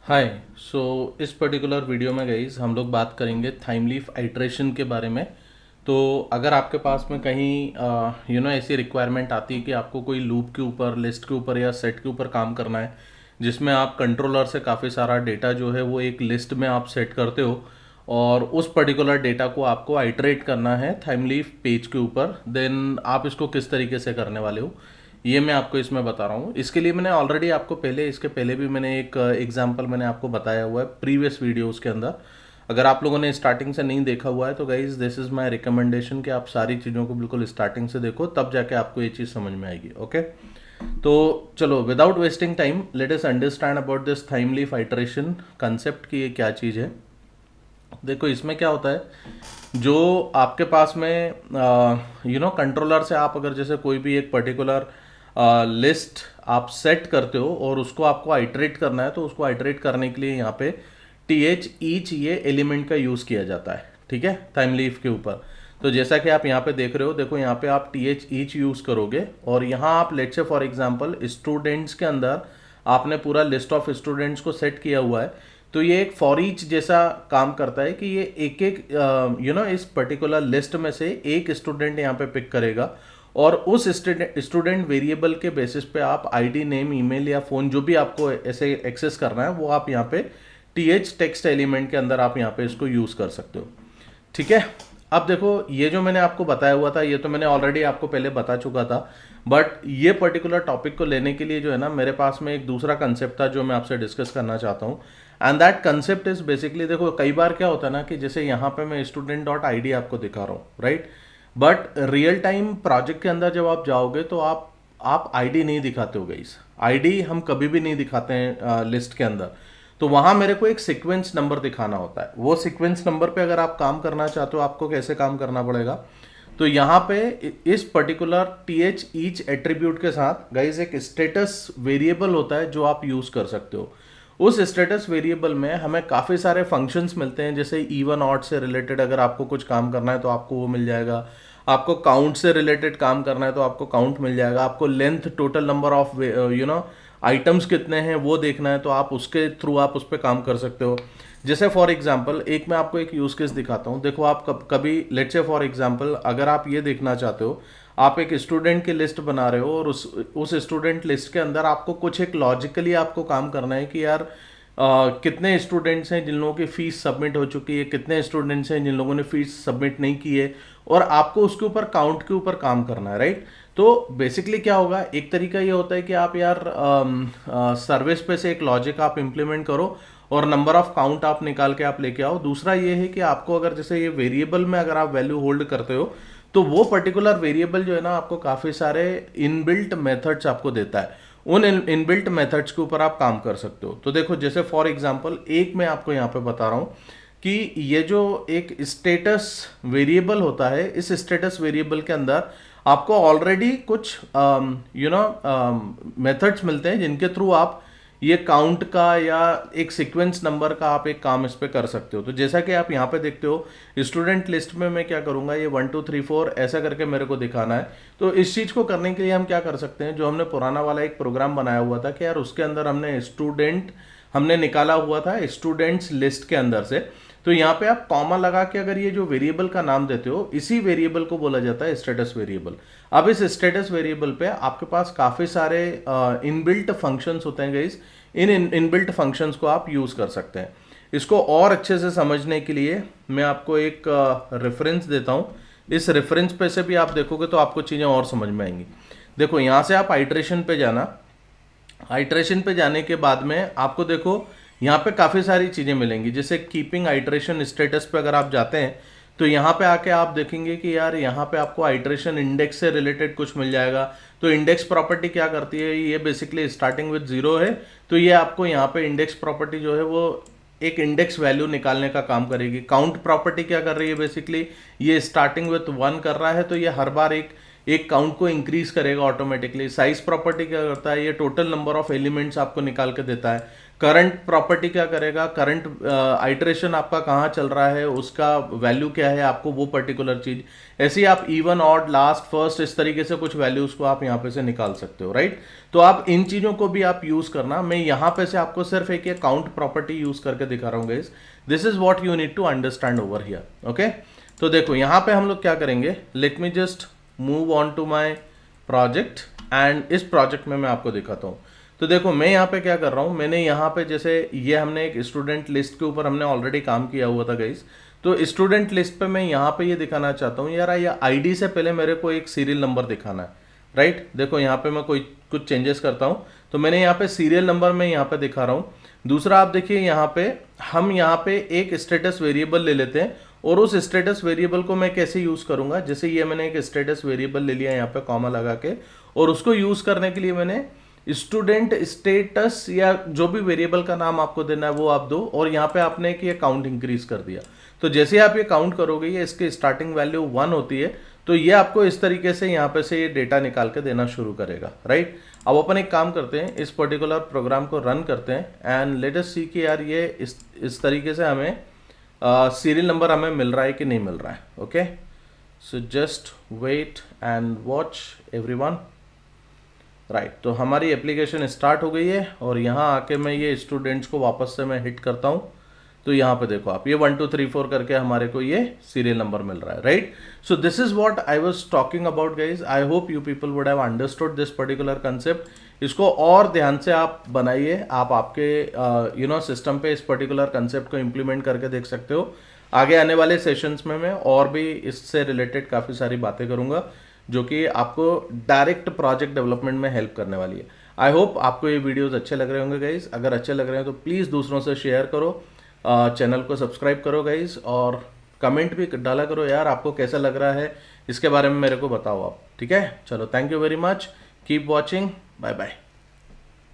हाय। सो इस particular video में guys हम लोग बात करेंगे थाइम लीफ आइट्रेशन के बारे में। तो अगर आपके पास में कहीं ऐसी रिक्वायरमेंट आती है कि आपको कोई लूप के ऊपर, लिस्ट के ऊपर या सेट के ऊपर काम करना है, जिसमें आप कंट्रोलर से काफ़ी सारा डेटा जो है वो एक लिस्ट में आप सेट करते हो और उस पर्टिकुलर डेटा को आपको आइट्रेट करना है थाइम लीफ पेज के ऊपर, देन आप इसको किस तरीके से करने वाले हो ये मैं आपको इसमें बता रहा हूँ। इसके लिए मैंने ऑलरेडी आपको इसके पहले भी मैंने एक एग्जांपल मैंने आपको बताया हुआ है प्रीवियस वीडियोस के अंदर। अगर आप लोगों ने स्टार्टिंग से नहीं देखा हुआ है तो guys this is my recommendation कि आप सारी चीज़ों को बिल्कुल स्टार्टिंग से देखो, तब जाके आपको ये चीज़ समझ में आएगी। ओके, तो चलो without wasting time let us understand about this Thymeleaf iteration concept की ये क्या चीज़ है। देखो इसमें क्या होता है, जो आपके पास में कंट्रोलर से आप अगर जैसे कोई भी एक पर्टिकुलर लिस्ट आप सेट करते हो और उसको आपको आइटरेट करना है, तो उसको आइटरेट करने के लिए यहाँ पे टी एच ईच ये एलिमेंट का यूज़ किया जाता है। ठीक है, टाइम लीफ के ऊपर। तो जैसा कि आप यहाँ पे देख रहे हो, देखो यहाँ पे आप टी एच ईच यूज़ करोगे और यहाँ आप let's say for example students के अंदर आपने पूरा लिस्ट ऑफ स्टूडेंट्स को सेट किया हुआ है। तो ये एक फॉर ईच जैसा काम करता है कि ये एक एक इस पर्टिकुलर लिस्ट में से एक स्टूडेंट यहाँ पे पिक करेगा और उस स्टूडेंट वेरिएबल के बेसिस पे आप आईडी, नेम, ईमेल या फ़ोन जो भी आपको ऐसे एक्सेस करना है वो आप यहाँ पे टी एच टेक्स्ट एलिमेंट के अंदर आप यहाँ पे इसको यूज़ कर सकते हो। ठीक है, अब देखो ये जो मैंने आपको बताया हुआ था ये तो मैंने ऑलरेडी आपको पहले बता चुका था, बट ये पर्टिकुलर टॉपिक को लेने के लिए जो है ना मेरे पास में एक दूसरा कंसेप्ट था जो मैं आपसे डिस्कस करना चाहता हूँ। And that concept is basically, देखो कई बार क्या होता है ना कि जैसे यहाँ पे मैं स्टूडेंट डॉट आई डी आपको दिखा रहा हूँ, right, but real time project के अंदर जब आप जाओगे तो आप आईडी नहीं दिखाते हो गाइस। आईडी हम कभी भी नहीं दिखाते हैं लिस्ट के अंदर। तो वहां मेरे को एक सीक्वेंस नंबर दिखाना होता है। वो सीक्वेंस नंबर पे अगर आप काम करना चाहते हो, आपको कैसे काम करना पड़ेगा, तो यहाँ पे इस particular T H each attribute के साथ गाइज एक स्टेटस वेरिएबल होता है जो आप यूज कर सकते हो। उस स्टेटस वेरिएबल में हमें काफ़ी सारे फंक्शंस मिलते हैं, जैसे इवन ऑड से रिलेटेड अगर आपको कुछ काम करना है तो आपको वो मिल जाएगा। आपको काउंट से रिलेटेड काम करना है तो आपको काउंट मिल जाएगा। आपको length, total number of items कितने हैं वो देखना है तो आप उसके थ्रू आप उस पर काम कर सकते हो। जैसे फॉर एग्जांपल एक मैं आपको एक यूज़ केस दिखाता हूँ। देखो आप कभी लेट्स से फॉर एग्जांपल अगर आप ये देखना चाहते हो, आप एक स्टूडेंट की लिस्ट बना रहे हो और उस स्टूडेंट लिस्ट के अंदर आपको कुछ एक लॉजिकली आपको काम करना है कि यार कितने स्टूडेंट्स हैं जिन लोगों की फ़ीस सबमिट हो चुकी है, कितने स्टूडेंट्स हैं जिन लोगों ने फ़ीस सबमिट नहीं की है, और आपको उसके ऊपर काउंट के ऊपर काम करना है, राइट। तो बेसिकली क्या होगा, एक तरीका ये होता है कि आप यार सर्विस पे से एक लॉजिक आप इम्प्लीमेंट करो और नंबर ऑफ काउंट आप निकाल के आप लेके आओ। दूसरा ये है कि आपको अगर जैसे ये वेरिएबल में अगर आप वैल्यू होल्ड करते हो तो वो पर्टिकुलर वेरिएबल जो है ना आपको काफ़ी सारे इनबिल्ट मेथड्स आपको देता है। उन इनबिल्ट मेथड्स के ऊपर आप काम कर सकते हो। तो देखो जैसे फॉर एग्जांपल एक मैं आपको यहाँ पे बता रहा हूँ कि ये जो एक स्टेटस वेरिएबल होता है, इस स्टेटस वेरिएबल के अंदर आपको ऑलरेडी कुछ मेथड्स मिलते हैं जिनके थ्रू आप ये काउंट का या एक सीक्वेंस नंबर का आप एक काम इस पे कर सकते हो। तो जैसा कि आप यहाँ पे देखते हो स्टूडेंट लिस्ट में मैं क्या करूँगा, ये 1 2 3 4 ऐसा करके मेरे को दिखाना है। तो इस चीज़ को करने के लिए हम क्या कर सकते हैं, जो हमने पुराना वाला एक प्रोग्राम बनाया हुआ था कि यार उसके अंदर हमने निकाला हुआ था स्टूडेंट्स लिस्ट के अंदर से। तो यहाँ पे आप कॉमा लगा के अगर ये जो वेरिएबल का नाम देते हो, इसी वेरिएबल को बोला जाता है स्टेटस वेरिएबल। अब इस स्टेटस वेरिएबल पे आपके पास काफ़ी सारे इनबिल्ट फंक्शंस होते हैं गाइस। इन इनबिल्ट फंक्शंस को आप यूज़ कर सकते हैं। इसको और अच्छे से समझने के लिए मैं आपको एक रेफरेंस देता हूँ। इस रेफरेंस पे से भी आप देखोगे तो आपको चीज़ें और समझ में आएंगी। देखो यहाँ से आप आइट्रेशन पे जाना। आइट्रेशन पे जाने के बाद में आपको देखो यहाँ पे काफ़ी सारी चीज़ें मिलेंगी। जैसे कीपिंग आइट्रेशन स्टेटस पे अगर आप जाते हैं तो यहाँ पे आके आप देखेंगे कि यार यहाँ पे आपको आइट्रेशन इंडेक्स से रिलेटेड कुछ मिल जाएगा। तो इंडेक्स प्रॉपर्टी क्या करती है, ये बेसिकली स्टार्टिंग विद 0 है, तो ये आपको यहाँ पे इंडेक्स प्रॉपर्टी जो है वो एक इंडेक्स वैल्यू निकालने का काम करेगी। काउंट प्रॉपर्टी क्या कर रही है, बेसिकली ये स्टार्टिंग विथ 1 कर रहा है, तो ये हर बार एक एक काउंट को इंक्रीज करेगा ऑटोमेटिकली। साइज प्रॉपर्टी क्या करता है, ये टोटल नंबर ऑफ एलिमेंट्स आपको निकाल के देता है। करंट प्रॉपर्टी क्या करेगा, करंट आइटरेशन आपका कहाँ चल रहा है, उसका वैल्यू क्या है, आपको वो पर्टिकुलर चीज। ऐसे ही आप इवन, ऑड, लास्ट, फर्स्ट, इस तरीके से कुछ वैल्यूज को आप यहाँ पे से निकाल सकते हो, राइट। तो आप इन चीजों को भी आप यूज करना। मैं यहाँ पे से आपको सिर्फ एक काउंट प्रॉपर्टी यूज करके दिखा रहा हूँ guys. This is what you need to understand over here, okay. तो देखो यहाँ पे हम लोग क्या करेंगे, let me just move on to my project and इस प्रोजेक्ट में मैं आपको दिखाता हूँ। तो देखो मैं यहाँ पे क्या कर रहा हूँ, मैंने यहाँ पे जैसे ये हमने एक स्टूडेंट लिस्ट के ऊपर हमने ऑलरेडी काम किया हुआ था गाइस। तो स्टूडेंट लिस्ट पे मैं यहाँ पे ये दिखाना चाहता हूँ यार, ये आईडी से पहले मेरे को एक सीरियल नंबर दिखाना है, राइट। देखो यहाँ पे मैं कोई कुछ चेंजेस करता हूँ, तो मैंने यहाँ पे सीरियल नंबर में यहाँ पे दिखा रहा हूँ। दूसरा आप देखिए यहाँ पे हम यहाँ पे एक स्टेटस वेरिएबल ले लेते हैं, और उस स्टेटस वेरिएबल को मैं कैसे यूज करूंगा, जैसे ये मैंने एक स्टेटस वेरिएबल ले लिया यहाँ पे कॉमा लगा के, और उसको यूज करने के लिए मैंने स्टूडेंट स्टेटस या जो भी वेरिएबल का नाम आपको देना है वो आप दो, और यहाँ पे आपने एक ये काउंट इंक्रीज कर दिया। तो जैसे आप ये काउंट करोगे, ये इसकी स्टार्टिंग वैल्यू 1 होती है, तो ये आपको इस तरीके से यहाँ पे से ये डेटा निकाल के देना शुरू करेगा, राइट। अब अपन एक काम करते हैं, इस पर्टिकुलर प्रोग्राम को रन करते हैं एंड लेट अस सी कि यार ये इस तरीके से हमें सीरियल नंबर हमें मिल रहा है कि नहीं मिल रहा है, okay. So just wait and watch everyone, right. तो हमारी एप्लीकेशन स्टार्ट हो गई है, और यहाँ आके मैं ये स्टूडेंट्स को वापस से मैं हिट करता हूँ, तो यहाँ पे देखो आप, ये 1 2 3 4 करके हमारे को ये सीरियल नंबर मिल रहा है, right. So this is what I was talking about guys. I hope you people would have understood this particular concept. इसको और ध्यान से आप बनाइए, आप आपके सिस्टम पे इस पर्टिकुलर कंसेप्ट को इम्प्लीमेंट करके देख सकते हो। आगे आने वाले सेशंस में मैं और भी इससे रिलेटेड काफ़ी सारी बातें करूँगा, जो कि आपको डायरेक्ट प्रोजेक्ट डेवलपमेंट में हेल्प करने वाली है। आई होप आपको ये वीडियोस अच्छे लग रहे होंगे गाइज। अगर अच्छे लग रहे हैं तो प्लीज़ दूसरों से शेयर करो, चैनल को सब्सक्राइब करो गाइज, और कमेंट भी डाला करो यार, आपको कैसा लग रहा है इसके बारे में मेरे को बताओ आप, ठीक है। चलो, thank you very much, keep watching, bye bye.